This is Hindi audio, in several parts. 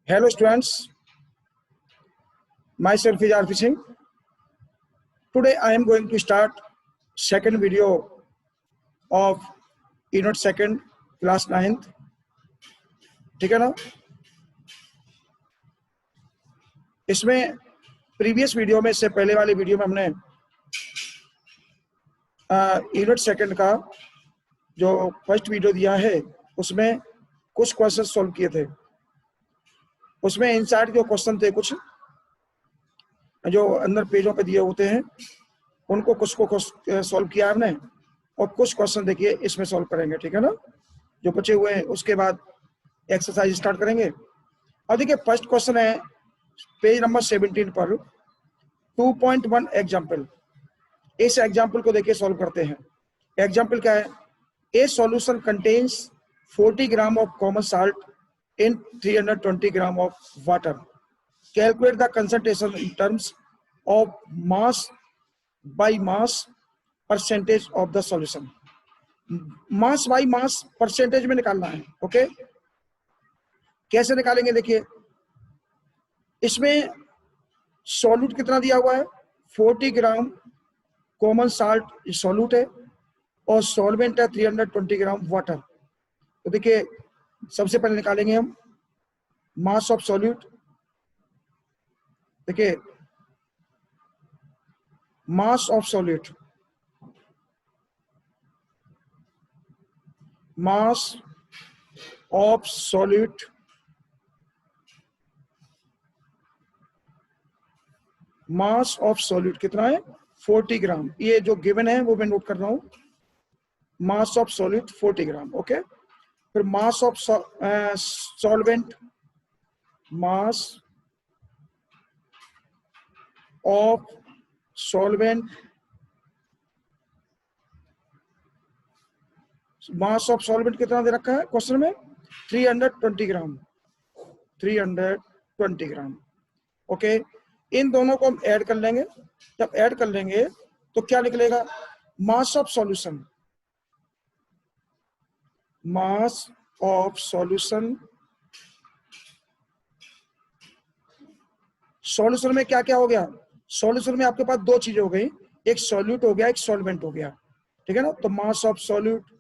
Hello students, myself is RP Singh. Today I am going to start second video of Unit 2nd class 9th. ठीक है ना? इसमें प्रीवियस वीडियो में इससे पहले वाले वीडियो में हमने यूनिट 2nd का जो फर्स्ट वीडियो दिया है उसमें कुछ क्वेश्चन सॉल्व किए थे। उसमें इनसाइड जो क्वेश्चन थे कुछ जो अंदर पेजों पे दिए होते हैं उनको कुछ को सॉल्व किया हमने और कुछ क्वेश्चन देखिए इसमें सॉल्व करेंगे। ठीक है ना? जो बचे हुए हैं उसके बाद एक्सरसाइज स्टार्ट करेंगे। अब देखिए फर्स्ट क्वेश्चन है पेज नंबर 17 पर 2.1 एग्जाम्पल। इस एग्जाम्पल को देखिए सॉल्व करते हैं। एग्जाम्पल क्या है? ए solution contains 40 gram of common salt in 320 gram of water. Calculate the concentration in terms of mass by mass percentage of the solution. Mass by mass percentage में निकालना है। ओके, कैसे निकालेंगे? देखिए इसमें सॉल्यूट कितना दिया हुआ है, 40 ग्राम कॉमन साल्ट सॉल्यूट है और सॉल्वेंट है 320 ग्राम वाटर। तो देखिए सबसे पहले निकालेंगे हम मास ऑफ सॉल्यूट। देखिए mass of solute, mass of solute mass of solute कितना है, 40 ग्राम। ये जो गिवन है वो मैं नोट कर रहा हूं, mass of solute 40 gram. Okay, फिर mass of solvent, mass of solvent, mass of solvent कितना दे रखा है क्वेश्चन में, 320 ग्राम, 320 ग्राम। ओके, इन दोनों को हम ऐड कर लेंगे। जब ऐड कर लेंगे तो क्या निकलेगा, मास of solution, mass of solution. Solution में क्या क्या हो गया, सॉल्यूशन में आपके पास दो चीजें हो गई, एक सॉल्यूट हो गया, एक सॉल्वेंट हो गया। ठीक है ना? तो मास ऑफ सॉल्यूट,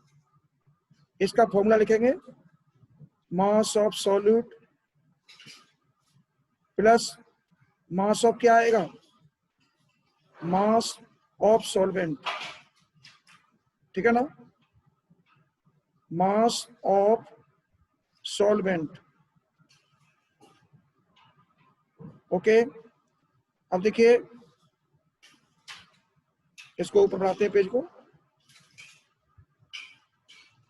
इसका फॉर्मूला लिखेंगे, मास of solute plus mass of क्या आएगा, मास ऑफ सॉल्वेंट। ठीक है ना? मास ऑफ सॉल्वेंट। ओके, अब देखिए इसको ऊपर बढ़ाते हैं पेज को।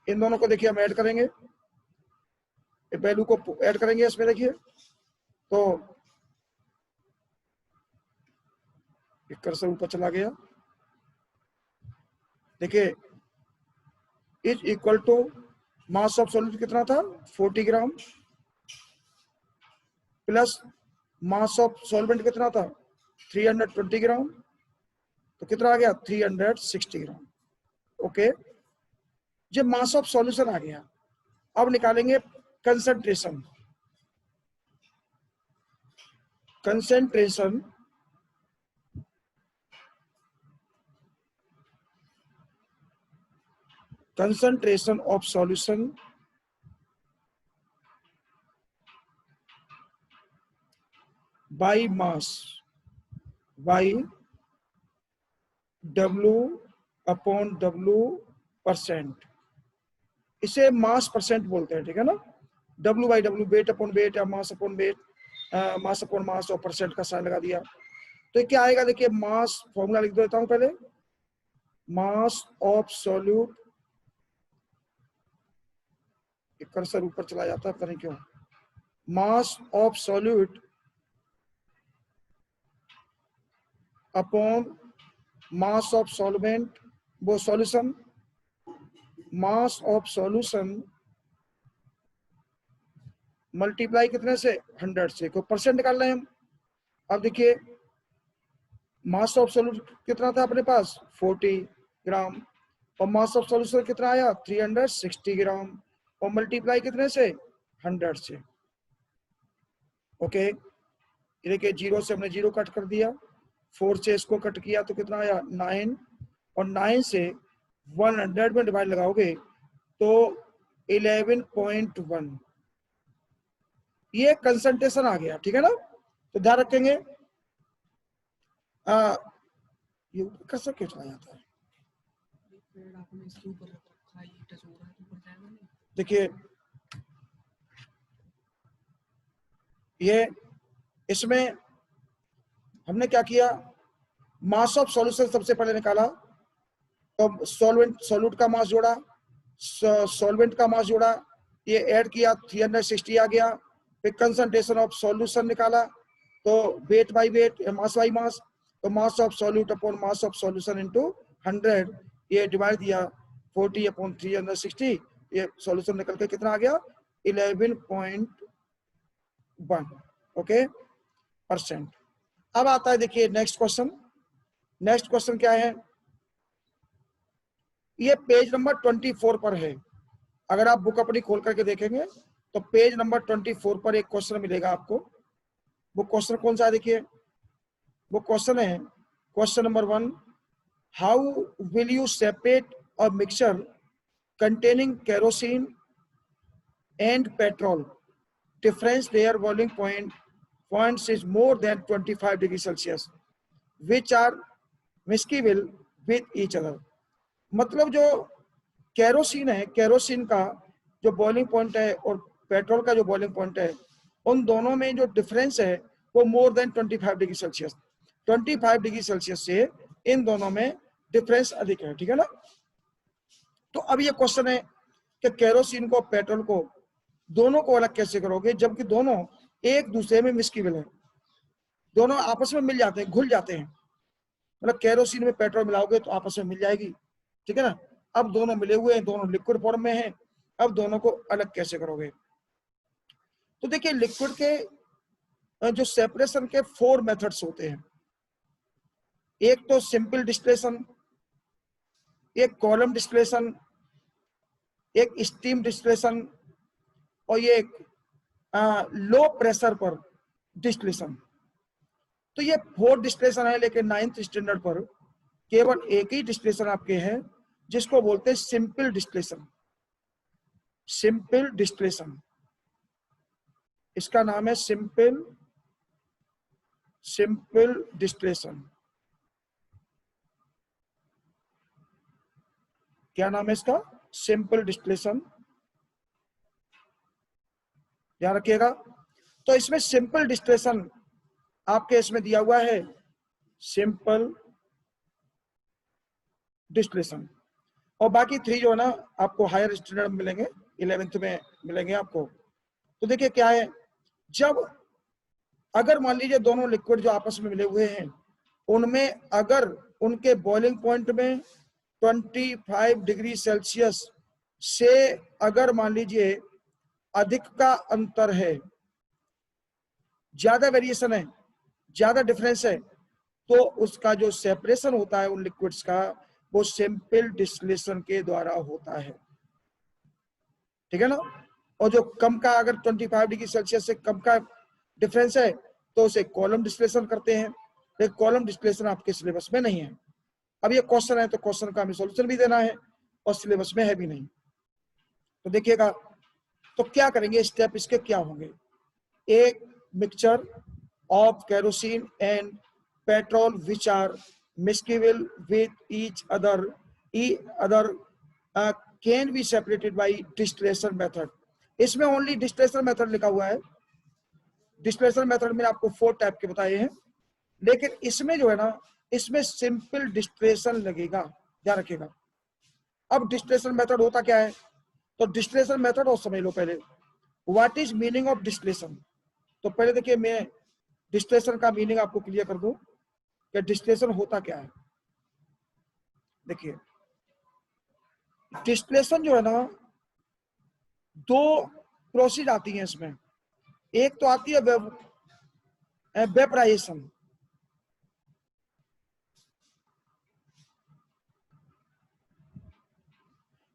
इन दोनों को देखिए हम ऐड करेंगे, वैल्यू को ऐड करेंगे इसमें। देखिए तो कर्सर ऊपर चला गया। देखिए is equal to mass of solute कितना था, 40 gram plus mass of solvent कितना था, 320 ग्राम। तो कितना आ गया, 360 ग्राम। ओके, जब मास ऑफ सॉल्यूशन आ गया, अब निकालेंगे concentration. Concentration concentration of solution by mass by W upon W percent. इसे मास परसेंट बोलते हैं। ठीक है ना? W by W, weight upon weight या mass upon weight, mass upon mass और परसेंट का साइन लगा दिया। तो क्या आएगा, देखिए मास, फॉर्मूला लिख देता हूं पहले, मास ऑफ सॉल्यूट, कर्सर ऊपर चला जाता है पता नहीं क्यों, mass of solute upon mass of solvent, वो solution, mass of solution multiply कितने से, 100 से। कोई परसेंट निकाल रहे हैं हम। अब देखिए मास ऑफ सॉल्यूट कितना था अपने पास, 40 ग्राम, और मास ऑफ सॉल्यूशन कितना आया, 360 ग्राम, और मल्टीप्लाई कितने से, 100 से। ओके, ये देखिए 0 से हमने 0 कट कर दिया, 4 से इसको कट किया तो कितना आया 9, और 9 से 100 में डिवाइड लगाओगे तो 11.1, ये कंसंट्रेशन आ गया। ठीक है ना, तो ध्यान रखेंगे। ये कैसे क्यों चला जाता है? देखिए ये इसमें हमने क्या किया, मास ऑफ सॉल्यूशन सबसे पहले निकाला, तो सॉल्वेंट का मास जोड़ा, सॉल्वेंट का मास जोड़ा, ये ऐड किया 360 आ गया। फिर कंसंट्रेशन ऑफ सॉल्यूशन निकाला, तो weight by weight, mass by mass, तो mass of solute upon mass of solution into 100, ये डिवाइड दिया 40 अपॉन 360, ये सॉल्यूशन निकल के कितना आ गया 11.1 ओके %। अब आता है देखिए नेक्स्ट क्वेश्चन। नेक्स्ट क्वेश्चन क्या है, ये पेज नंबर 24 पर है। अगर आप बुक अपनी खोल करके देखेंगे तो पेज नंबर 24 पर एक क्वेश्चन मिलेगा आपको। वो क्वेश्चन कौन सा है देखिए, वो क्वेश्चन है question number 1, how will you separate a mixture containing kerosene and petrol, difference their boiling points is more than 25 degrees Celsius, which are miscible with each other। मतलब जो केरोसिन है, केरोसिन का जो बॉइलिंग पॉइंट है और पेट्रोल का जो बॉइलिंग पॉइंट है, उन दोनों में जो डिफरेंस है वो more than 25 degree Celsius, 25 degree Celsius से इन दोनों में डिफरेंस अधिक है। ठीक है ना, तो अब ये क्वेश्चन है कि केरोसिन को पेट्रोल को दोनों को अलग कैसे करोगे, जबकि दोनों एक दूसरे में मिस्किबल है, दोनों आपस में मिल जाते हैं, घुल जाते हैं। मतलब केरोसिन में पेट्रोल मिलाओगे तो आपस में मिल जाएगी। ठीक है ना, अब दोनों मिले हुए हैं, दोनों लिक्विड फॉर्म में हैं, अब दोनों को अलग कैसे करोगे। तो देखिए लिक्विड के जो सेपरेशन के 4 मेथड्स होते हैं, एक तो सिंपल डिस्टिलेशन, एक कॉलम डिस्टिलेशन, एक स्टीम डिस्टिलेशन, और ये एक लो प्रेशर पर डिस्टिलेशन। तो ये 4 डिस्टिलेशन है, लेकिन 9th स्टैंडर्ड पर केवल एक ही डिस्टिलेशन आपके है जिसको बोलते हैं सिंपल डिस्टिलेशन। सिंपल डिस्टिलेशन, इसका नाम है सिंपल डिस्टिलेशन। क्या नाम है इसका, सिंपल डिस्टिलेशन, ध्यान रखिएगा। तो इसमें सिंपल डिस्टिलेशन आपके इसमें दिया हुआ है, सिंपल डिस्टिलेशन, और बाकी 3 जो है ना आपको हायर स्टैंडर्ड में मिलेंगे, 11th में मिलेंगे आपको। तो देखिए क्या है, जब अगर मान लीजिए दोनों लिक्विड जो आपस में मिले हुए हैं उनमें अगर उनके बॉइलिंग पॉइंट में 25 डिग्री सेल्सियस से अगर मान लीजिए अधिक का अंतर है, ज्यादा वेरिएशन है, ज्यादा डिफरेंस है, तो उसका जो सेपरेशन होता है उन लिक्विड्स का वो सिंपल डिस्टिलेशन के द्वारा होता है। ठीक है ना, और जो कम का अगर 25 डिग्री सेल्सियस से कम का डिफरेंस है तो उसे कॉलम डिस्टिलेशन करते हैं, लेकिन कॉलम डिस्टिलेशन आपके सिलेबस में नहीं है। अब ये क्वेश्चन है तो क्वेश्चन का हमें सॉल्यूशन भी देना है और सिलेबस में है भी नहीं। तो देखिएगा, तो क्या करेंगे, स्टेप इसके क्या होंगे। एक mixture of kerosene and petrol which are miscible with each other can be separated by distillation method। इसमें ओनली डिस्टिलेशन मेथड लिखा हुआ है। डिस्टिलेशन मेथड में आपको 4 टाइप के बताए हैं, लेकिन इसमें जो है ना इसमें सिंपल डिस्टिलेशन लगेगा, ध्यान रखिएगा। अब डिस्टिलेशन मेथड होता क्या है, तो डिस्टिलेशन मेथड और समझ लो पहले what is meaning of distillation. तो पहले देखिए मैं डिस्टिलेशन का मीनिंग आपको क्लियर कर दूं कि डिस्टिलेशन होता क्या है। देखिए डिस्टिलेशन जो है ना 2 प्रोसेस आती है इसमें, एक तो आती है वेपराइजेशन,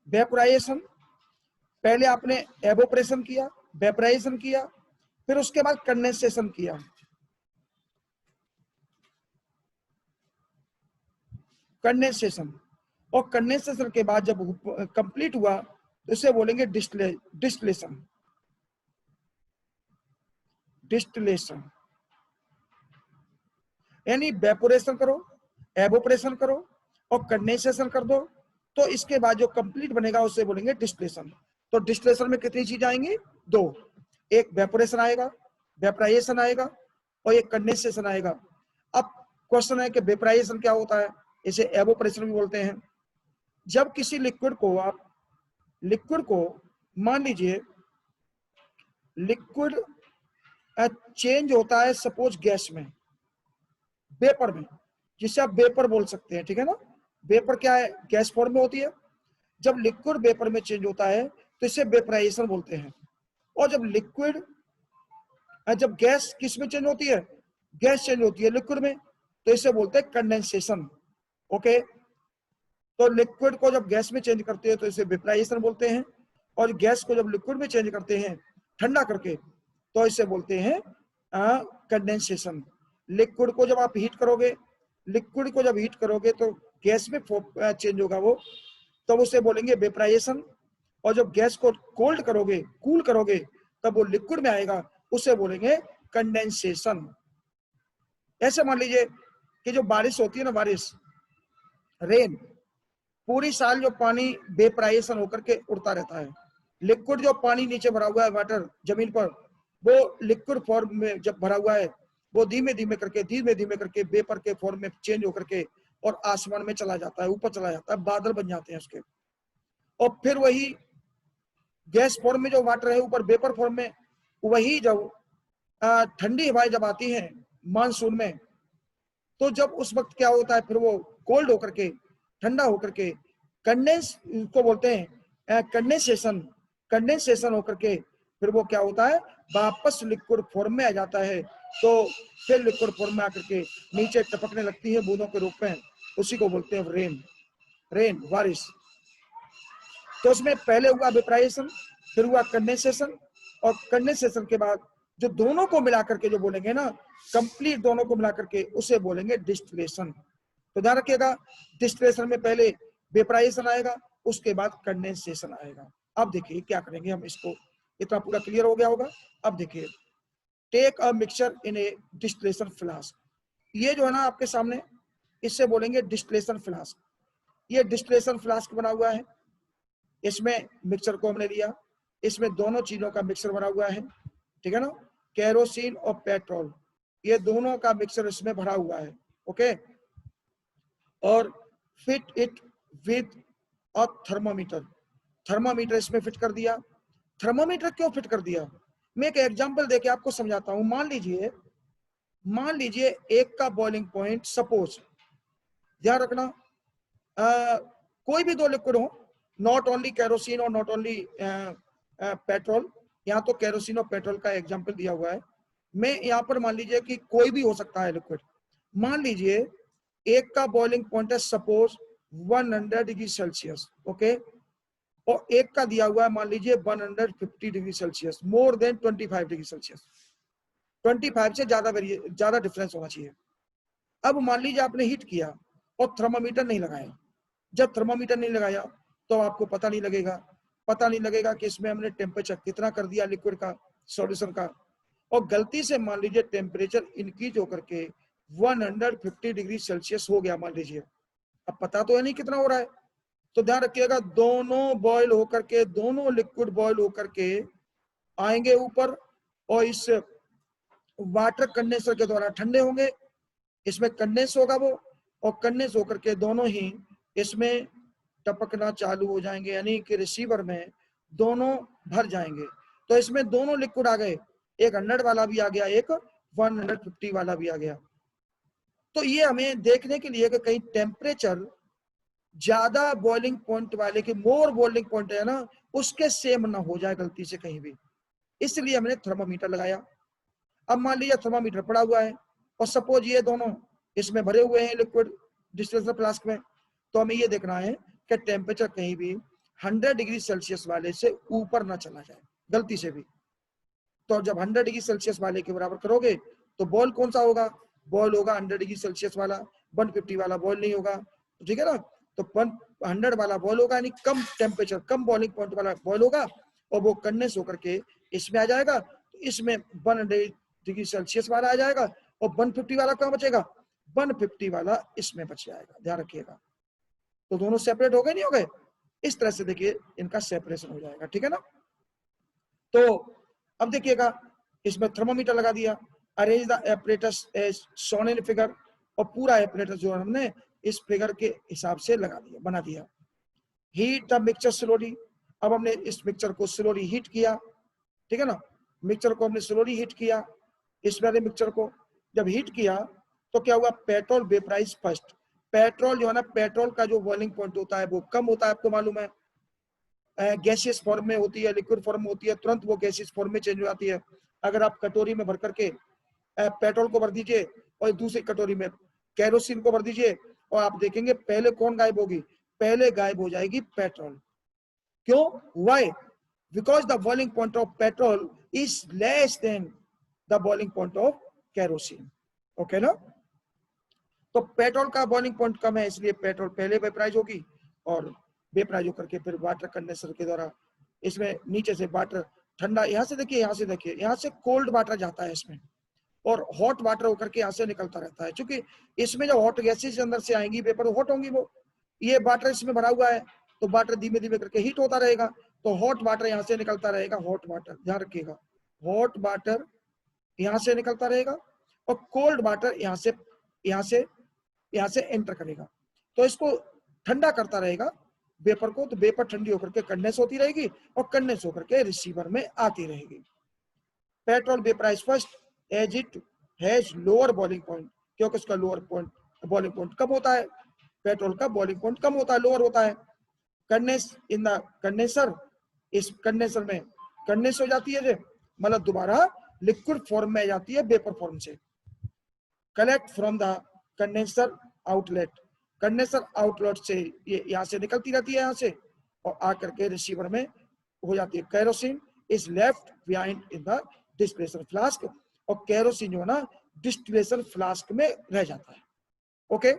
वेपराइजेशन पहले आपने एवोपरेशन किया, वेपराइजेशन किया, फिर उसके बाद कंडेंसेशन किया, कंडेंसेशन, और कंडेंसेशन के बाद जब कंप्लीट हुआ तो इसे बोलेंगे डिस्टिलेशन, डिस्टिलेशन। यानी वेपोरेशन करो, एवोपरेशन करो और कंडेंसेशन कर दो, तो इसके बाद जो कंप्लीट बनेगा उसे बोलेंगे डिस्टिलेशन। तो डिस्टिलेशन में कितनी चीज आएंगी? दो, एक वेपोरेशन आएगा, वेपराइजेशन आएगा, और एक कंडेंसेशन आएगा। अब क्वेश्चन है कि वेपराइजेशन क्या होता है? इसे एवोपरेशन भी बोलते हैं। जब किसी लिक्विड को मान लीजिए लिक्विड चेंज होता है सपोज गैस में, वेपर में, जिसे आप वेपर बोल सकते हैं, ठीक है ना। वेपर क्या है? गैस फॉर्म में होती है। जब लिक्विड वेपर में चेंज होता है तो इसे वेपराइजेशन बोलते हैं। और जब गैस किस में चेंज होती है? गैस चेंज होती है लिक्विड में, तो इसे बोलते हैं कंडेंसेशन। ओके, तो लिक्विड को जब गैस में चेंज करते हैं तो इसे वेपराइजेशन बोलते हैं, और गैस को जब लिक्विड में चेंज करते हैं ठंडा करके तो इसे बोलते हैं कंडेंसेशन। लिक्विड को जब आप हीट करोगे, लिक्विड को जब हीट करोगे तो गैस में चेंज होगा वो, तब उसे बोलेंगे वेपराइजेशन। और जब गैस को कोल्ड करोगे, कूल करोगे, तब वो लिक्विड में आएगा, उसे बोलेंगे कंडेंसेशन। ऐसे मान लीजिए कि जो बारिश होती है ना, बारिश, रेन, पूरी साल जो पानी वेपराइजेशन होकर के उड़ता रहता है। लिक्विड जो पानी नीचे भरा हुआ है, वाटर जमीन पर, वो लिक्विड फॉर्म में जब भरा हुआ है, वो धीमे धीमे करके वेपर के फॉर्म में चेंज होकर के और आसमान में चला जाता है, ऊपर चला जाता है, बादल बन जाते हैं उसके। और फिर वही गैस फॉर्म में जो वाटर है ऊपर वेपर फॉर्म में, वही जब ठंडी हवाएं जब आती हैं मानसून में, तो जब उस वक्त क्या होता है, फिर वो कोल्ड होकर के, ठंडा होकर के कंडेंस को बोलते हैं कंडेंसेशन, कंडेंसेशन होकर के फिर वो क्या होता है, वापस लिक्विड फॉर्म में आ जाता है। तो फिर लिक्विड फॉर्म में आकर के नीचे टपकने लगती है बूंदों के रूप में, उसी को बोलते हैं रेन, बारिश। तो उसमें पहले हुआ वेपराइजेशन, फिर हुआ कंडेंसेशन, और कंडेंसेशन के बाद जो दोनों को मिलाकर के जो बोलेंगे ना, कंप्लीट दोनों को मिलाकर के, उसे बोलेंगे डिस्टिलेशन। तो ध्यान रखिएगा, डिस्टिलेशन में पहले वेपराइजेशन आएगा, उसके बाद कंडेंसेशन आएगा। अब देखिए क्या करेंगे हम इसको, इतना पूरा क्लियर हो गया होगा। अब देखिए, take a mixture in a distillation flask. ये जो है ना आपके सामने, इससे बोलेंगे डिस्टिलेशन फ्लास्क। ये डिस्टिलेशन फ्लास्क बना हुआ है, इसमें मिक्सचर को हमने लिया, इसमें दोनों चीजों का मिक्सचर बना हुआ है, ठीक है ना, केरोसिन और पेट्रोल, ये दोनों का मिक्सचर इसमें भरा हुआ है। ओके, और fit it with a thermometer, thermometer इसमें फिट कर दिया। थर्मामीटर क्यों फिट कर दिया? मैं एक एग्जांपल देके आपको समझाता हूं। मान लीजिए एक का बॉइलिंग पॉइंट, सपोज, ध्यान रखना, कोई भी दो लिक्विड हो, नॉट ओनली केरोसिन और नॉट ओनली पेट्रोल, यहाँ तो केरोसिन और पेट्रोल का एग्जांपल दिया हुआ है। मैं यहाँ पर मान लीजिए कि कोई भी हो सकता है लिक्विड। मान लीजिए एक का बॉइलिंग पॉइंट है सपोज 100 डिग्री सेल्सियस, ओके, और एक का दिया हुआ है मान लीजिए 150 degree Celsius, more than 25 degree Celsius, 25 से ज्यादा डिफरेंस होना चाहिए। अब मान लीजिए आपने हीट किया और थर्मामीटर नहीं लगाया। जब थर्मामीटर नहीं लगाया तो आपको पता नहीं लगेगा कि इसमें हमने टेम्परेचर कितना कर दिया लिक्विड का, सॉल्यूशन का, और गलती से मान लीजिए टेम्परेचर इंक्रीज होकर के 150 डिग्री सेल्सियस हो गया मान लीजिए। अब पता तो है नहीं कितना हो रहा है, तो ध्यान रखिएगा, दोनों बॉयल होकर के, दोनों लिक्विड बॉयल होकर के आएंगे ऊपर, और इस वाटर कंडेंसर के द्वारा ठंडे होंगे, इसमें कंडेंस होगा वो, और कंडेंस होकर के दोनों ही इसमें टपकना चालू हो जाएंगे, यानी कि रिसीवर में दोनों भर जाएंगे। तो इसमें दोनों लिक्विड आ गए, एक 100 वाला भी आ गया, एक 150 वाला भी आ गया। तो ये हमें देखने के लिए कि कहीं टेम्परेचर ज्यादा बॉइलिंग पॉइंट वाले के, मोर बॉइलिंग पॉइंट है ना, उसके सेम ना हो जाए गलती से कहीं भी, इसलिए हमने थर्मामीटर लगाया। अब मान लीजिए थर्मामीटर पड़ा हुआ है और सपोज ये दोनों इसमें भरे हुए हैं लिक्विड डिस्टिलेशन फ्लास्क में, तो हमें ये देखना है कि टेम्परेचर कहीं भी 100 डिग्री सेल्सियस वाले से ऊपर ना चला जाए गलती से भी। तो जब 100 डिग्री सेल्सियस वाले के बराबर करोगे तो बॉयल कौन सा होगा, बॉयल होगा 100 डिग्री सेल्सियस वाला, 150 वाला बॉयल नहीं होगा, ठीक है ना। तो 100 वाला बॉयल होगा, यानी कम टेम्परेचर, कम बॉइलिंग पॉइंट वाला बॉयल होगा, और वो कंडेंस होकर के इसमें आ जाएगा। तो इसमें 100 डिग्री सेल्सियस वाला आ जाएगा, और 150 वाला कहाँ बचेगा, 150 वाला इसमें बच जाएगा, ध्यान रखिएगा। तो दोनों सेपरेट हो गए, नहीं हो गए, इस तरह से देखिए इनका सेपरेशन हो जाएगा, ठीक है ना। तो अब देखिएगा, इसमें थर्मोमीटर लगा दिया, arrange the apparatus as shown in figure, और पूरा एपरेटस जो हमने इस फिगर के हिसाब से लगा दिया, बना दिया। हीट द मिक्सचर स्लोली, अब हमने इस मिक्सचर को स्लोली हीट किया, ठीक है ना, मिक्सचर को हमने स्लोली हीट किया, इस वाले मिक्सचर को जब हीट किया तो क्या हुआ, पेट्रोल वेपराइज फर्स्ट। पेट्रोल जो है ना, पेट्रोल का जो बॉइलिंग पॉइंट होता है वो कम होता है, आपको मालूम है, गैसियस फॉर्म में होती है, लिक्विड फॉर्म में होती है, तुरंत वो गैसियस फॉर्म में चेंज हो जाती है। अगर आप कटोरी में भर करके पेट्रोल को भर दीजिए और दूसरी कटोरी में केरोसिन को भर दीजिए, और आप देखेंगे पहले कौन गायब होगी, पहले गायब हो जाएगी पेट्रोल। क्यों, why, because the boiling point of petrol is less than the boiling point of kerosene, okay ना। तो पेट्रोल का बॉइलिंग पॉइंट कम है, इसलिए पेट्रोल पहले वेपराइज होगी, और वेपराइज होकर के फिर वाटर कंडेंसर के द्वारा इसमें नीचे से वाटर ठंडा, यहाँ से देखिए, यहाँ से देखिए, यहाँ से कोल्ड वाटर जाता है इसमें, और हॉट वाटर होकर के यहाँ से निकलता रहता है, क्योंकि इसमें जो हॉट गैसेज अंदर से आएंगी, वेपर हॉट होंगी, वो ये वाटर इसमें भरा हुआ है, तो वाटर धीमे धीमे करके हीट होता रहेगा, तो हॉट वाटर यहाँ से निकलता रहेगा, हॉट वाटर, ध्यान रखिएगा, हॉट वाटर यहाँ से निकलता रहेगा, और कोल्ड वाटर यहाँ से एंटर करेगा, तो इसको ठंडा करता रहेगा वेपर को, तो वेपर ठंडी होकर के कंडेंस होती रहेगी, और कंडेंस होकर के रिसीवर में आती रहेगी। Petrol vaporise first as it has lower boiling point, क्योंकि उसका लोअर पॉइंट बॉइलिंग पॉइंट कम होता है, पेट्रोल का बॉइलिंग पॉइंट कम होता है, लोअर होता है। कंडेंस इन द कंडेंसर, इस कंडेंसर में कंडेंस हो जाती है, मतलब दोबारा लिक्विड फॉर्म में आ जाती है वेपर फॉर्म से। Collect from the condenser outlet, condenser outlet से ये यहाँ से निकलती रहती है, यहाँ से, और आकर के रिसीवर में हो जाती है। Kerosene is left behind in the distillation flask, और केरोसिन जो है ना डिस्टिलेशन फ्लास्क में रह जाता है, ओके।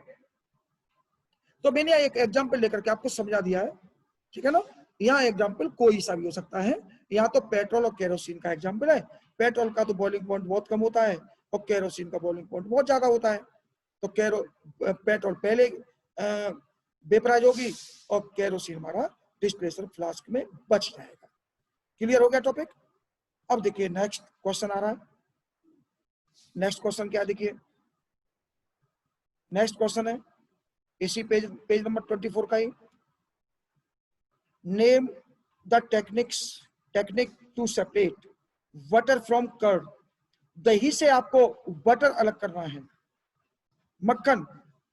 तो मैंने एक एग्जांपल लेकर के आपको समझा दिया है, ठीक है ना। यहाँ एग्जांपल कोई सा भी हो सकता है, यहाँ तो पेट्रोल और केरोसिन का एग्जांपल है। पेट्रोल का तो बॉइलिंग पॉइंट बहुत कम होता है, और केरोसिन का बॉइलिंग पॉइंट बहुत ज्यादा होता है, तो पेट्रोल पहले वेपराइज होगी, और केरोसिन हमारा डिस्टिलेशन फ्लास्क में बच जाएगा। क्लियर हो गया टॉपिक। अब देखिए नेक्स्ट क्वेश्चन आ रहा है। नेक्स्ट क्वेश्चन क्या, देखिए नेक्स्ट क्वेश्चन है इसी पेज नंबर 24 का ही। Name the technique to separate butter from curd, दही से आपको बटर अलग करना है। मक्खन,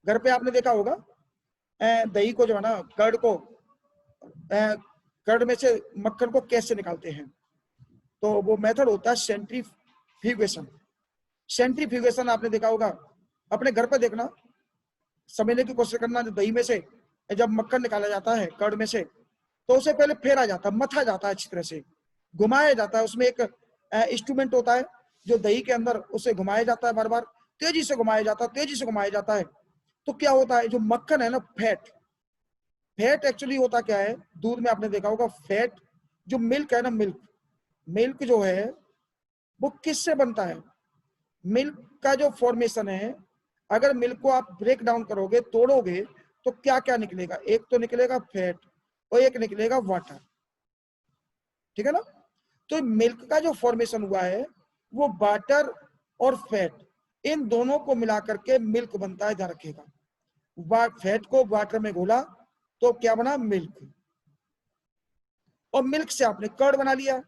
घर पे आपने देखा होगा, दही को जो है ना, कर्ड में से मक्खन को कैसे निकालते हैं, तो वो मेथड होता है सेंट्रीफ्यूगेशन। सेंट्रीफ्यूगेशन आपने देखा होगा, अपने घर पे देखना, समझने की कोशिश करना, दही में से जब मक्खन निकाला जाता है कर्ड में से, तो उसे पहले फेरा जाता है, मथा जाता है, अच्छी तरह से घुमाया जाता है। उसमें एक इंस्ट्रूमेंट होता है जो दही के अंदर, उसे घुमाया जाता है, बार बार तेजी से घुमाया जाता है, तेजी से घुमाया जाता है। तो क्या होता है, जो मक्खन है ना, फैट एक्चुअली होता क्या है, दूध में आपने देखा होगा फैट, जो मिल्क है ना, मिल्क जो है वो किससे बनता है, मिल्क का जो फॉर्मेशन है, अगर मिल्क को आप ब्रेक डाउन करोगे, तोड़ोगे, तो क्या क्या निकलेगा, एक तो निकलेगा फैट और एक निकलेगा वाटर, ठीक है ना। तो मिल्क का जो फॉर्मेशन हुआ है वो वाटर और फैट, इन दोनों को मिलाकर के मिल्क बनता है, ध्यान रखिएगा। फैट को वाटर में घोला तो क्या बना, मिल्क, और मिल्क से आपने कर्ड बना लिया,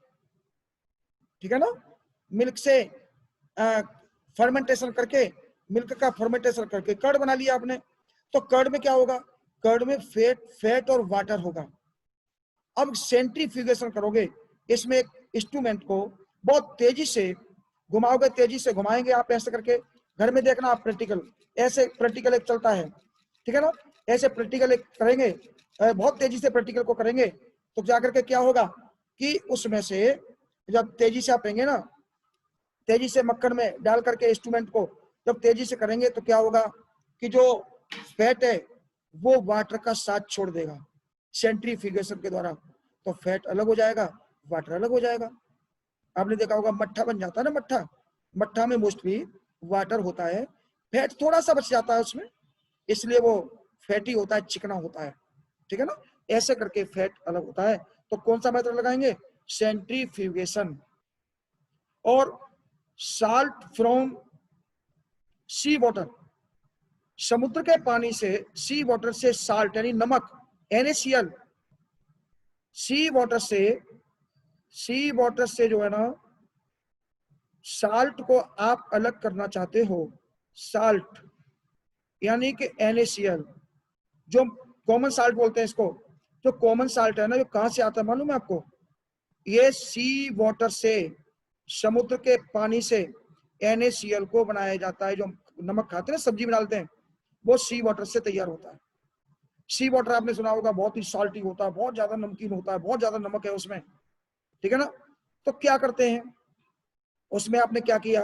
ठीक है ना। मिल्क से फर्मेंटेशन करके, मिल्क का फर्मेंटेशन करके कर्ड बना लिया आपने। तो कर्ड में क्या होगा, कर्ड में फैट और वाटर होगा। अब सेंट्रीफ्यूगेशन करोगे, इसमें एक इंस्ट्रूमेंट को बहुत तेजी से घुमाओगे, तेजी से घुमाएंगे आप ऐसे करके, घर में देखना आप प्रैक्टिकल, ऐसे प्रैक्टिकल एक चलता है, ठीक है ना, ऐसे प्रैक्टिकल एक करेंगे, बहुत तेजी से प्रैक्टिकल को करेंगे, तो जाकर के क्या होगा कि उसमें से जब तेजी से आपेंगे ना, तेजी से मक्खन में डाल करके इंस्ट्रूमेंट को जब तेजी से करेंगे तो क्या होगा कि जो फैट है वो वाटर का साथ छोड़ देगा सेंट्रीफ्यूगेशन के द्वारा, तो फैट अलग हो जाएगा, वाटर अलग हो जाएगा। आपने देखा होगा मट्ठा बन जाता है ना, मट्ठा, मट्ठा में मोस्टली वाटर होता है, फैट थोड़ा सा बच जाता है उसमें, इसलिए वो फैटी होता है, चिकना होता है, ठीक है ना। ऐसे करके फैट अलग होता है। तो कौन सा मेथड लगाएंगे? सेंट्रीफ्यूगेशन। और साल्ट फ्रॉम सी वाटर, समुद्र के पानी से, सी वाटर से साल्ट यानी नमक NaCl, सी वाटर से जो है ना साल्ट को आप अलग करना चाहते हो, साल्ट यानी कि NaCl, जो कॉमन साल्ट बोलते हैं इसको, जो कॉमन साल्ट है ना, जो कहां से आता है मालूम है आपको? ये सी वाटर से, समुद्र के पानी से NaCl को बनाया जाता है। जो नमक खाते हैं ना, सब्जी में डालते हैं, वो सी वाटर से तैयार होता है। सी वाटर आपने सुना होगा बहुत ही सॉल्टी होता है, बहुत ज्यादा नमकीन होता है, बहुत ज्यादा नमक है उसमें, ठीक है ना। तो क्या करते हैं उसमें, आपने क्या किया,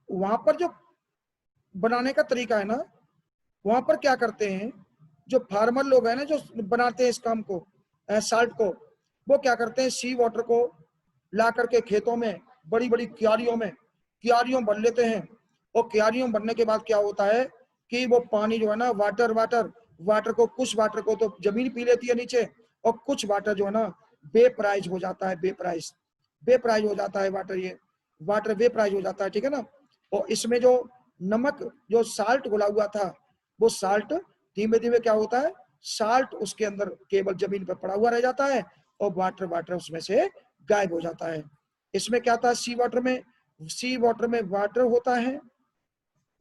वहां पर जो बनाने का तरीका है ना, वहां पर क्या करते हैं, जो फार्मर लोग हैं ना, जो बनाते हैं इस काम को, साल्ट को, वो क्या करते हैं, सी वाटर को ला करके खेतों में बड़ी बड़ी क्यारियों भर लेते हैं। और क्यारियों भरने के बाद क्या होता है कि वो पानी जो है ना, वाटर को, कुछ वाटर को तो जमीन पी लेती है नीचे, और कुछ वाटर जो है ना बेप्राइज हो जाता है, बेप्राइज हो जाता है वाटर, ये वाटर बेप्राइज हो जाता है, ठीक है ना। और इसमें जो नमक, जो साल्ट घुला हुआ था, वो साल्ट धीमे धीमे क्या होता है, साल्ट उसके अंदर केवल जमीन पर पड़ा हुआ रह जाता है, और वाटर उसमें से गायब हो जाता है। इसमें क्या था, सी वाटर में वाटर होता है,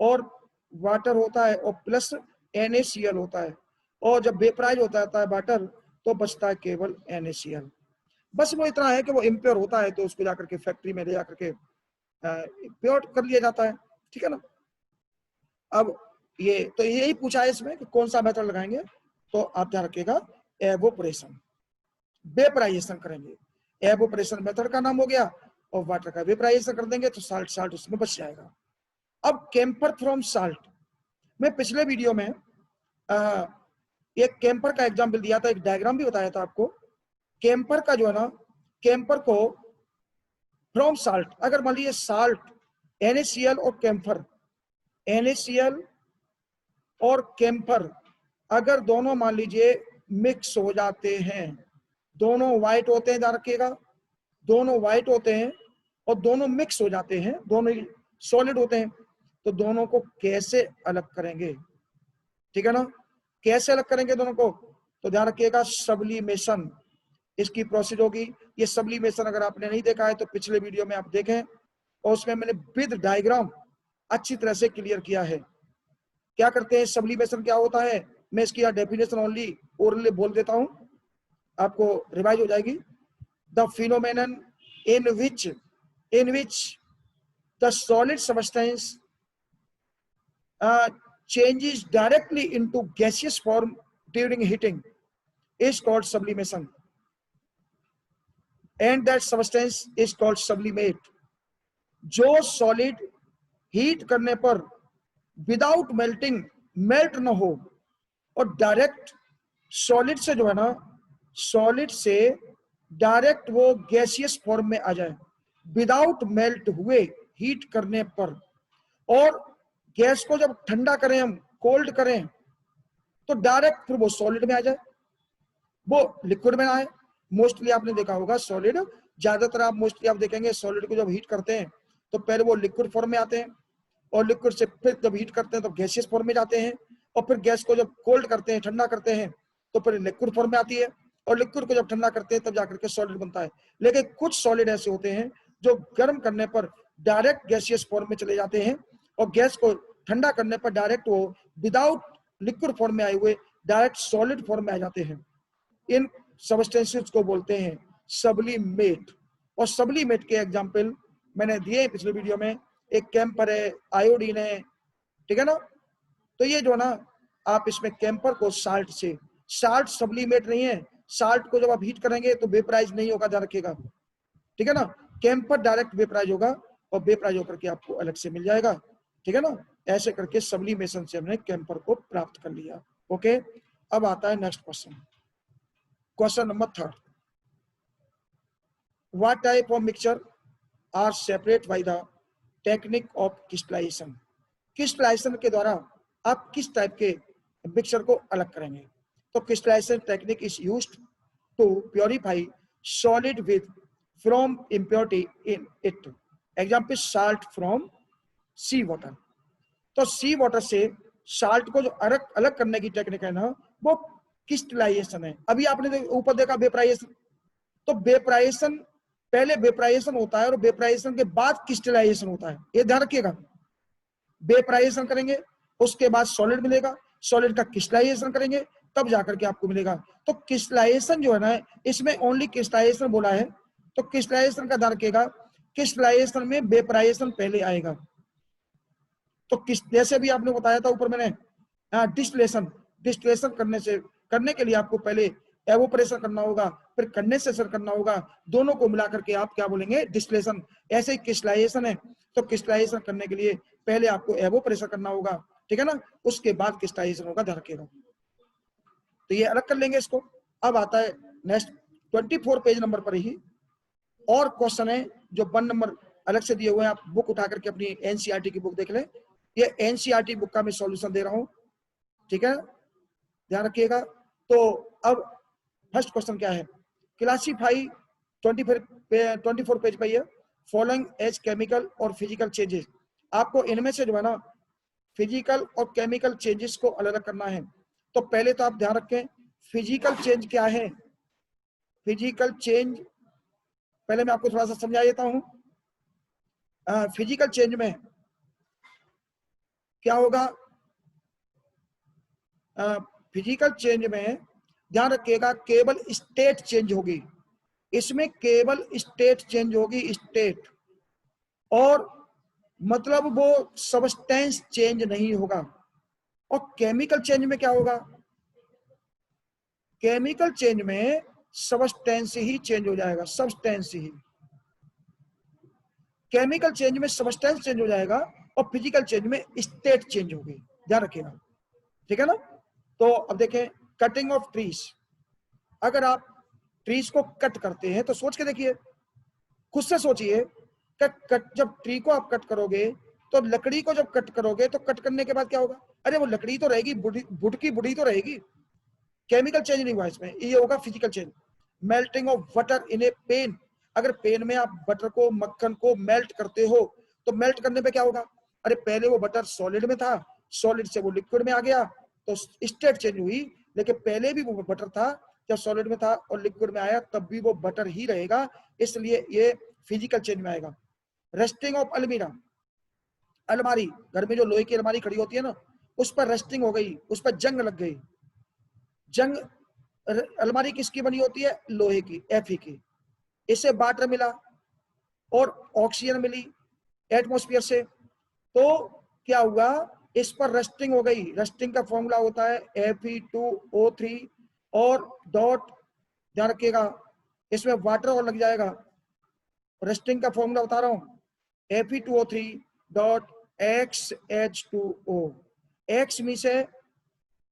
और वाटर होता है, और प्लस NaCl होता है, और जब वेपराइज होता है वाटर, तो बचता है केवल NaCl। बस वो इतना है कि वो इम्प्योर होता है, तो उसको जाकर के फैक्ट्री में ले जाकर के प्योर कर लिया जाता है, ठीक है ना। अब ये तो यही पूछा है इसमें कि कौन सा मेथड लगाएंगे, तो आप ध्यान रखिएगा, एवोपरेशन, वेपराइजेशन करेंगे। एवोपरेशन मेथड का नाम हो गया, और वाटर का वेपराइजेशन कर देंगे तो साल्ट उसमें बच जाएगा। अब कैम्फर फ्रॉम साल्ट, मैं पिछले वीडियो में एक कैम्पर का एग्जाम्पल दिया था, एक डायग्राम भी बताया था आपको। कैम्पर का जो है ना, कैम्पर को फ्रॉम साल्ट, अगर मान लीजिए साल्ट, NaCl और कैम्फर, NaCl और कैम्फर अगर दोनों मान लीजिए मिक्स हो जाते हैं, दोनों व्हाइट होते हैं, ध्यान रखिएगा, दोनों व्हाइट होते हैं और दोनों मिक्स हो जाते हैं, दोनों सॉलिड होते हैं, तो दोनों को कैसे अलग करेंगे, ठीक है ना, कैसे अलग करेंगे दोनों को? तो ध्यान रखिएगा, सब्लिमेशन इसकी प्रोसेस होगी। ये सब्लिमेशन अगर आपने नहीं देखा है तो पिछले वीडियो में आप देखें, और उसमें मैंने विद डायग्राम अच्छी तरह से क्लियर किया है। क्या करते हैं, सब्लिमेशन क्या होता है, मैं इसकी डेफिनेशन ओनली ओरली बोल देता हूं, आपको रिवाइज हो जाएगी। The phenomenon in which the solid substance changes directly into gaseous form during heating is called sublimation, and that substance is called sublimate. जो सॉलिड हीट करने पर विदाउट मेल्टिंग, मेल्ट न हो, और डायरेक्ट सॉलिड से जो है ना, सॉलिड से डायरेक्ट वो गैसियस फॉर्म में आ जाए, विदाउट मेल्ट हुए हीट करने पर, और गैस को जब ठंडा करें हम, कोल्ड करें, तो डायरेक्ट फिर वो सॉलिड में आ जाए, वो लिक्विड में आए। मोस्टली आपने देखा होगा सॉलिड, ज्यादातर आप मोस्टली आप देखेंगे सॉलिड को जब हीट करते हैं तो पहले वो लिक्विड फॉर्म में आते हैं, और लिक्विड से फिर जब हीट करते हैं तो गैसियस फॉर्म में जाते हैं, और फिर गैस को जब कोल्ड करते हैं, ठंडा करते हैं, तो फिर लिक्विड फॉर्म में आती है, और लिक्विड को जब ठंडा करते हैं तब जाकर के सॉलिड बनता है। लेकिन कुछ सॉलिड ऐसे होते हैं जो गर्म करने पर डायरेक्ट गैसियस फॉर्म में चले जाते हैं, और गैस को ठंडा करने पर डायरेक्ट वो विदाउट लिक्विड फॉर्म में आए हुए डायरेक्ट सॉलिड फॉर्म में आ जाते हैं। इन सबस्टेंसेस को बोलते हैं सब्लिमेट। और सब्लिमेट के एग्जांपल मैंने दिए पिछले वीडियो में, एक कैम्पर है, आयोडीन है, ठीक है ना। तो ये जो ना, आप इसमें कैम्पर को साल्ट से, साल्ट सब्लिमेट नहीं है, साल्ट को जब आप हीट करेंगे तो वेपराइज नहीं होगा, ध्यान रखिएगा, ठीक है ना। कैंपर डायरेक्ट वेपराइज होगा और वेपराइज होकर के आपको अलग से मिल जाएगा, ठीक है ना। ऐसे करके सब्लिमेशन से हमने कैंपर को प्राप्त कर लिया। ओके, अब आता है next question, question number 3। What type of mixture are separate by the technique of crystallisation. Crystallisation के द्वारा आप किस टाइप के मिक्सचर को अलग करेंगे। तो crystallisation technique is used to purify solid with from impurity in it. Example salt from sea water. तो सी वाटर से साल्ट को जो अलग अलग करने की टेक्निक है ना, वो क्रिस्टलाइजेशन है। अभी आपने ऊपर देखा वेपराइजेशन, तो वेपराइजेशन पहले वेपराइजेशन होता है और वेपराइजेशन के बाद क्रिस्टलाइजेशन होता है, ये ध्यान रखिएगा। वेपराइजेशन करेंगे, उसके बाद सॉलिड मिलेगा, सॉलिड का क्रिस्टलाइजेशन करेंगे, तब जाकर के आपको मिलेगा। तो क्रिस्टलाइजेशन जो है ना, इसमें ओनली क्रिस्टलाइजेशन बोला है, तो क्रिस्टलाइजेशन का ध्यान रखिएगा। क्रिस्टलाइजेशन में वेपराइजेशन पहले आएगा। तो जैसे भी आपने बताया था ऊपर मैंने, डिस्टिलेशन, डिस्टिलेशन करने के लिए आपको पहले एवोपरेशन करना होगा, फिर कंडेंसेशन करना होगा, दोनों को मिलाकर के आप क्या बोलेंगे, डिस्टिलेशन। ऐसे ही क्रिस्टलाइजेशन है, तो क्रिस्टलाइजेशन करने के लिए पहले आपको एवोपरेशन करना होगा, ठीक है ना, उसके बाद क्रिस्टलाइजेशन होगा, ध्यान रखिएगा। तो ये अलग कर लेंगे इसको। अब आता है नेक्स्ट 24 पेज नंबर पर ही और क्वेश्चन है जो 1 नंबर अलग से दिए हुए हैं। आप बुक उठा करके अपनी एनसीईआरटी की बुक देख लें, ये एनसीईआरटी बुक का मैं सॉल्यूशन दे रहा हूं, ठीक है, ध्यान रखिएगा। तो अब फर्स्ट क्वेश्चन क्या है, क्लासीफाई 24 पेज पे है, फॉलोइंग एज केमिकल और फिजिकल चेंजेस। आपको इनमें से जो है ना फिजिकल और केमिकल चेंजेस को अलग अलग करना है। तो पहले तो आप ध्यान रखें फिजिकल चेंज क्या है। फिजिकल चेंज पहले मैं आपको थोड़ा सा समझा देता हूं। फिजिकल चेंज में क्या होगा, फिजिकल चेंज में ध्यान रखिएगा केवल स्टेट चेंज होगी, इसमें केवल स्टेट चेंज होगी, स्टेट, और मतलब वो सबस्टेंस चेंज नहीं होगा। और केमिकल चेंज में क्या होगा, केमिकल चेंज में सबस्टेंस ही चेंज हो जाएगा, सबस्टेंस ही। केमिकल चेंज में सबस्टेंस चेंज हो जाएगा और फिजिकल चेंज में स्टेट चेंज होगी, ध्यान रखिएगा, ठीक है ना। तो अब देखें कटिंग ऑफ ट्रीज, अगर आप ट्रीज को कट करते हैं तो सोच के देखिए, खुद से सोचिए, कट जब ट्री को आप कट करोगे तो लकड़ी को जब कट करोगे तो कट करने के बाद क्या होगा, अरे वो लकड़ी तो रहेगी, वुड की बुढ़ी तो रहेगी, केमिकल चेंज नहीं हुआ इसमें, ये होगा physical change. Melting of butter in a pan, अगर पेन में आप बटर को, मक्खन को मेल्ट करते हो तो मेल्ट करने पे क्या होगा, अरे पहले वो बटर सॉलिड में था, सॉलिड से वो लिक्विड में आ गया तो स्टेट चेंज हुई, लेकिन पहले भी वो बटर था, जब सॉलिड में था और लिक्विड में आया तब भी वो बटर ही रहेगा, इसलिए ये फिजिकल चेंज में आएगा। रस्टिंग ऑफ अलमीरा, अलमारी, घर में जो लोहे की अलमारी खड़ी होती है ना, उस पर रस्टिंग हो गई, उस पर जंग लग गई। जंग, अलमारी किसकी बनी होती है, लोहे की, Fe की, इसे वाटर मिला और ऑक्सीजन मिली एटमॉस्फेयर से, तो क्या हुआ, इस पर रस्टिंग हो गई। रस्टिंग का फॉर्मूला होता है Fe2O3 और डॉट, ध्यान रखिएगा इसमें वाटर और लग जाएगा, रस्टिंग का फॉर्मूला बता रहा हूं, Fe2O3 डॉट XH2O। एक्स में से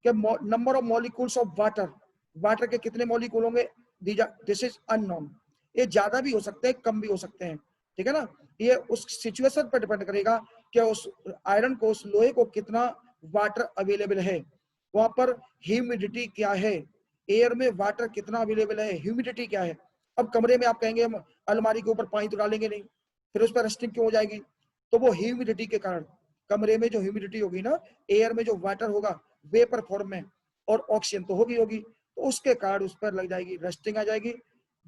number of molecules of water, water के कितने मॉलिक्यूल होंगे, दिस इज अननोन, ये ज्यादा भी हो सकते हैं कम भी हो सकते हैं, ठीक है ना। ये उस सिचुएशन पर डिपेंड करेगा कि उस आयरन को, उस लोहे को कितना वाटर अवेलेबल है, वहां पर ह्यूमिडिटी क्या है, एयर में वाटर कितना अवेलेबल है, ह्यूमिडिटी क्या है। अब कमरे में आप कहेंगे हम अलमारी के ऊपर पानी तो डालेंगे नहीं, फिर उस पर रस्टिंग क्यों हो जाएगी, तो वो ह्यूमिडिटी के कारण, कमरे में जो ह्यूमिडिटी होगी ना, एयर में जो वाटर होगा वेपर फॉर्म में और ऑक्सीजन तो होगी होगी, तो उसके कारण उस पर लग जाएगी, रस्टिंग आ जाएगी,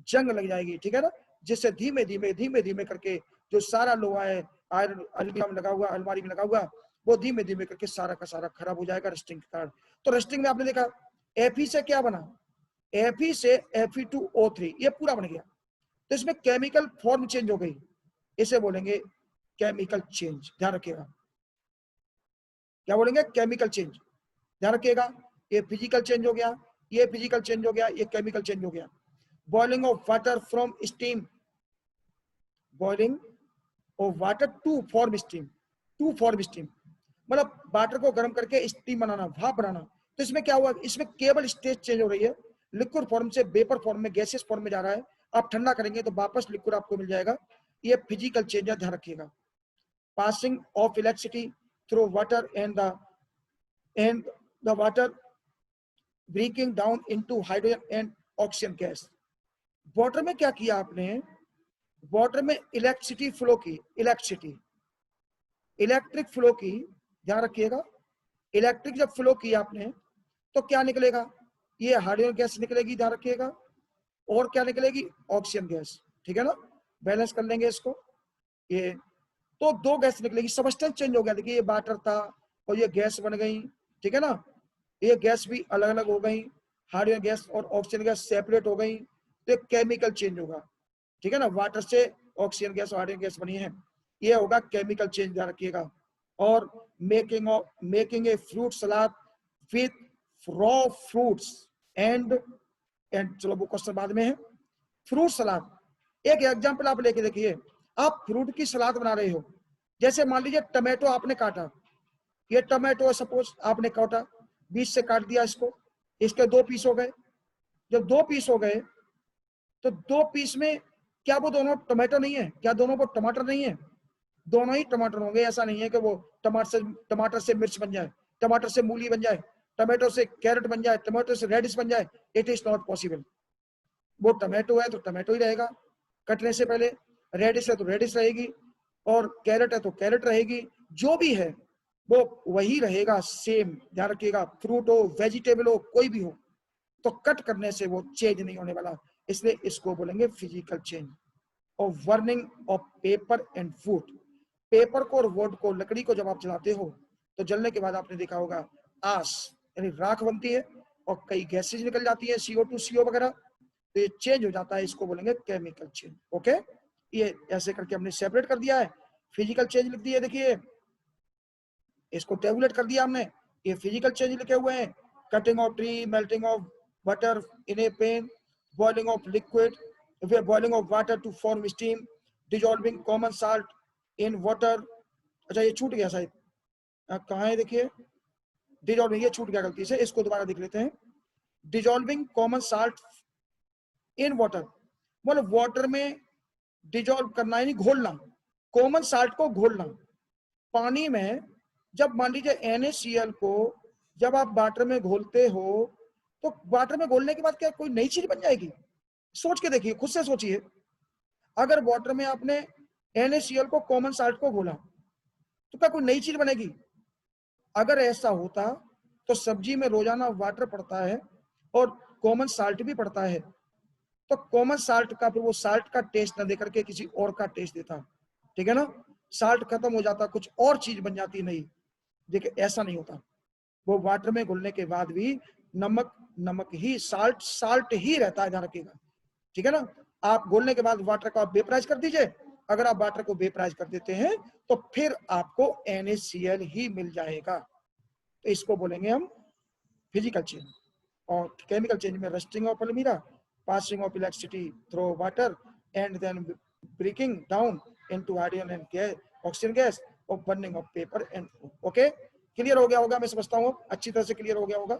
जंग लग जाएगी, ठीक है ना, जिससे धीमे धीमे करके जो सारा लोहा है आयरन अलमीरा में लगा हुआ, अलमारी में लगा हुआ, वो धीमे धीमे करके सारा का सारा खराब हो जाएगा रस्टिंग के कारण। तो रस्टिंग में आपने देखा Fe से क्या बना, Fe से Fe2O3, ये पूरा बन गया, तो इसमें केमिकल फॉर्म चेंज हो गई, इसे बोलेंगे केमिकल चेंज, ध्यान रखिएगा, क्या बोलेंगे, केमिकल चेंज, ध्यान रखिएगा। ये फिजिकल चेंज हो गया, ये फिजिकल चेंज हो गया, ये केमिकल चेंज हो गया। Boiling of water from steam, boiling of water to form steam, to form steam, मतलब वाटर को गर्म करके स्टीम बनाना, भाप बनाना। तो इसमें क्या हुआ, इसमें केवल स्टेज चेंज हो रही है, लिक्विड फॉर्म से वेपर फॉर्म में, गैसेस फॉर्म में जा रहा है। आप ठंडा करेंगे तो वापस लिक्विड आपको मिल जाएगा। ये फिजिकल चेंज है, ध्यान रखिएगा। Passing of electricity through water and the water breaking down into hydrogen and oxygen gas. Water में क्या किया आपने, वाटर में इलेक्ट्रिसिटी फ्लो की, इलेक्ट्रिक फ्लो की, ध्यान रखिएगा। इलेक्ट्रिक जब फ्लो की आपने तो क्या निकलेगा, ये हाइड्रोजन गैस निकलेगी, ध्यान रखिएगा। और क्या निकलेगी, ऑक्सीजन गैस, ठीक है ना। बैलेंस कर लेंगे इसको, ये तो दो गैस निकलेगी, सबस्टेंस चेंज हो गया। देखिए ये वाटर था और ये गैस बन गई, ठीक है ना। ये गैस भी अलग अलग हो गई, हाइड्रोजन गैस और ऑक्सीजन गैस सेपरेट हो गई, तो केमिकल चेंज होगा, ठीक है ना। वाटर से ऑक्सीजन गैस और हाइड्रोजन गैस बनी है, ये होगा केमिकल चेंज, ध्यान रखिएगा। और making a fruit salad with raw fruits and चलो वो क्वेश्चन बाद में है। फ्रूट सलाद, एक एग्जांपल आप लेके देखिए। आप फ्रूट की सलाद बना रहे हो, जैसे मान लीजिए टमाटो आपने काटा, ये टमाटो सपोज आपने काटा, बीच से काट दिया इसको, इसके दो पीस हो गए। जब दो पीस हो गए तो दो पीस में क्या वो दोनों टमाटो नहीं है, क्या दोनों वो टमाटर नहीं है, दोनों ही टमाटर होंगे। ऐसा नहीं है कि वो टमाटर से मिर्च बन जाए, टमाटर से मूली बन जाए, टमाटो से कैरेट बन जाए, टमाटो से रेडिश बन जाए। It is not possible. वो टमाटो है तो टमाटो ही रहेगा कटने से पहले, रेडिश है तो रेडिश रहेगी, और कैरेट है तो कैरेट रहेगी, जो भी है वो वही रहेगा, सेम, ध्यान रखिएगा। फ्रूट हो, वेजिटेबल हो, कोई भी हो, तो कट करने से वो चेंज नहीं होने वाला, इसलिए इसको बोलेंगे फिजिकल चेंज। और burning of paper and would, paper को और वुड को, लकड़ी को जब आप जलाते हो तो जलने के बाद आपने देखा होगा आस यानी राख बनती है और कई गैसेज निकल जाती है, CO2 CO वगैरह, तो ये चेंज हो जाता है, इसको बोलेंगे केमिकल चेंज। ओके, ये ऐसे करके हमने सेपरेट कर दिया है। फिजिकल चेंज लिख दिया, देखिए इसको टेबुलेट कर दिया हमने, ये फिजिकल चेंज लिखे हुए हैं। Cutting of tree, melting of butter in a pan, boiling of liquid, boiling of water to form steam, dissolving common salt in water. अच्छा ये छूट गया शायद, कहाँ है, देखिए डिजॉल्विंग, ये छूट गया गलती से, इसको दोबारा देख लेते हैं। Dissolving common salt in water, मतलब वाटर में डिजॉल्व करना यानी घोलना, कॉमन साल्ट को घोलना पानी में। जब मान लीजिए NaCl को जब आप वाटर में घोलते हो तो वाटर में घोलने के बाद क्या कोई नई चीज बन जाएगी? सोच के देखिए, खुद से सोचिए, अगर वाटर में आपने NaCl को, कॉमन साल्ट को घोला तो क्या कोई नई चीज बनेगी? अगर ऐसा होता तो सब्जी में रोजाना वाटर पड़ता है और कॉमन साल्ट भी पड़ता है, तो कॉमन साल्ट का फिर वो साल्ट का टेस्ट ना देकर के किसी और का टेस्ट देता, ठीक है ना। साल्ट खत्म हो जाता, कुछ और चीज बन जाती, नहीं, देखिए ऐसा नहीं होता। वो वाटर में घुलने के बाद भी नमक नमक ही, साल्ट साल्ट ही रहता है, ध्यान रखिएगा, ठीक है ना। आप घोलने के बाद वाटर को आप वेपराइज कर दीजिए, अगर आप वाटर को वेपराइज कर देते हैं तो फिर आपको NaCl ही मिल जाएगा, तो इसको बोलेंगे हम फिजिकल चेंज। और केमिकल चेंज में rusting of alumina, passing of electricity through water and then breaking down into hydrogen and gas, oxygen gas, or burning of paper and food. Okay, clear हो गया होगा, मैं समझता हूँ अच्छी तरह से क्लियर हो गया होगा।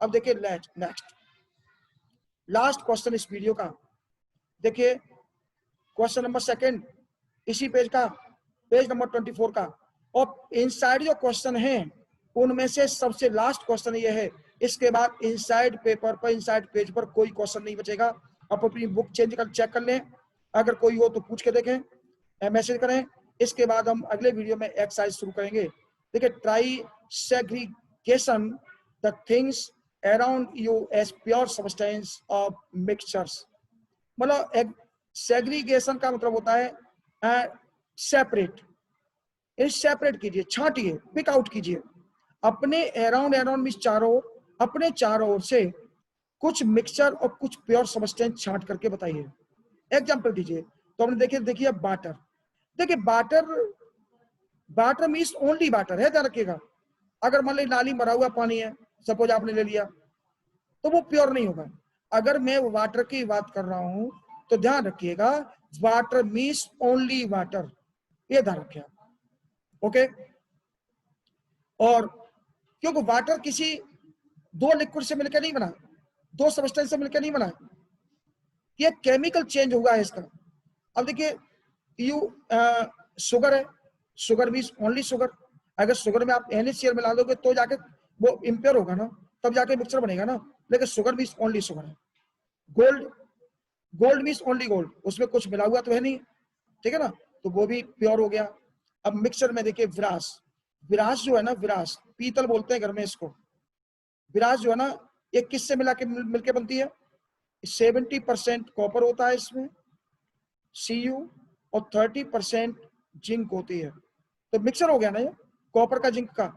अब देखिए नेक्स्ट लास्ट क्वेश्चन इस वीडियो का, देखिए क्वेश्चन नंबर 2 इसी पेज का, पेज नंबर 24 का। और इनसाइड जो क्वेश्चन है उनमें से सबसे लास्ट क्वेश्चन ये है, इसके बाद इनसाइड पेपर पर, इनसाइड पेज पर कोई क्वेश्चन नहीं बचेगा। आप अपनी बुक चेंज कर चेक कर लें, अगर कोई हो तो पूछ के देखें, मैसेज करें। इसके बाद हम अगले वीडियो में एक्सरसाइज शुरू करेंगे। देखिए, try segregation the things around you as pure substance of mixtures. मतलब सेग्रीगेशन का मतलब होता है सेपरेट, सेपरेट कीजिए, छांटिए, पिक आउट कीजिए अपने अराउंड मींस चारों, अपने चारों ओर से कुछ मिक्सचर और कुछ प्योर सब्सटेंस छांट करके बताइए, एग्जांपल दीजिए। तो हमने देखिए वाटर, देखिए वाटर मींस ओनली वाटर है, ध्यान रखिएगा। अगर मान लीजिए नाली भरा हुआ पानी है, सपोज आपने ले लिया, तो वो प्योर नहीं होगा। अगर मैं वाटर की बात कर रहा हूं तो ध्यान रखिएगा वाटर मीन्स ओनली वाटर, ये ध्यान रखें आप, ओके। और क्योंकि वाटर किसी दो लिक्विड से मिलकर नहीं बना, दो सब्सटेंस से मिलकर नहीं बना, ये केमिकल चेंज हुआ है इसका। अब देखिए शुगर है, शुगर मीन्स ओनली शुगर, अगर शुगर में आप NaCl मिला दोगे तो जाके वो इम्प्योर होगा ना, तब जाके मिक्सचर बनेगा ना, लेकिन शुगर मीन्स ओनली शुगर है। Gold, gold means only gold, उसमें कुछ मिला हुआ तो है नहीं, ठीक है ना, तो वो भी प्योर हो गया। अब मिक्सचर में देखिए विरास, विरास जो है ना, विरास पीतल बोलते हैं घर में इसको, विरास जो है ना, ये किससे मिला के मिलके बनती है, 70% कॉपर होता है इसमें Cu, और 30% जिंक होती है, तो मिक्सर हो गया ना ये कॉपर का जिंक का।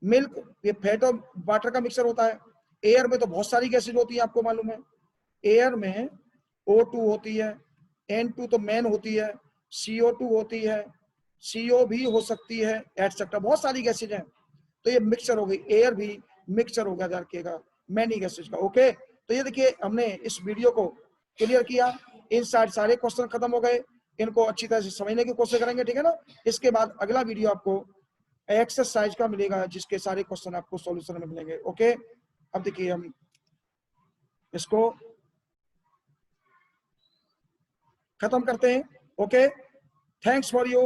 मिल्क, ये फैट और वाटर का मिक्सर होता है। एयर में तो बहुत सारी गैसेज होती है, आपको मालूम है, एयर में O2 होती है, N2 तो मेन होती है, CO2 होती है, CO भी हो सकती है, एटसेट्रा, बहुत सारी गैसेज हैं। तो ये मिक्सचर हो गई, एयर भी मिक्सचर होगा, ध्यान रखिएगा, मैनी गैसेज का, ओके। तो ये देखिए हमने इस वीडियो को क्लियर किया, इन सारे क्वेश्चन खत्म हो गए, इनको अच्छी तरह से समझने की कोशिश करेंगे, ठीक है ना। इसके बाद अगला वीडियो आपको एक्सरसाइज का मिलेगा, जिसके सारे क्वेश्चन आपको सॉल्यूशन में मिलेंगे, ओके। अब देखिए हम इसको खत्म करते हैं, ओके। Thanks for you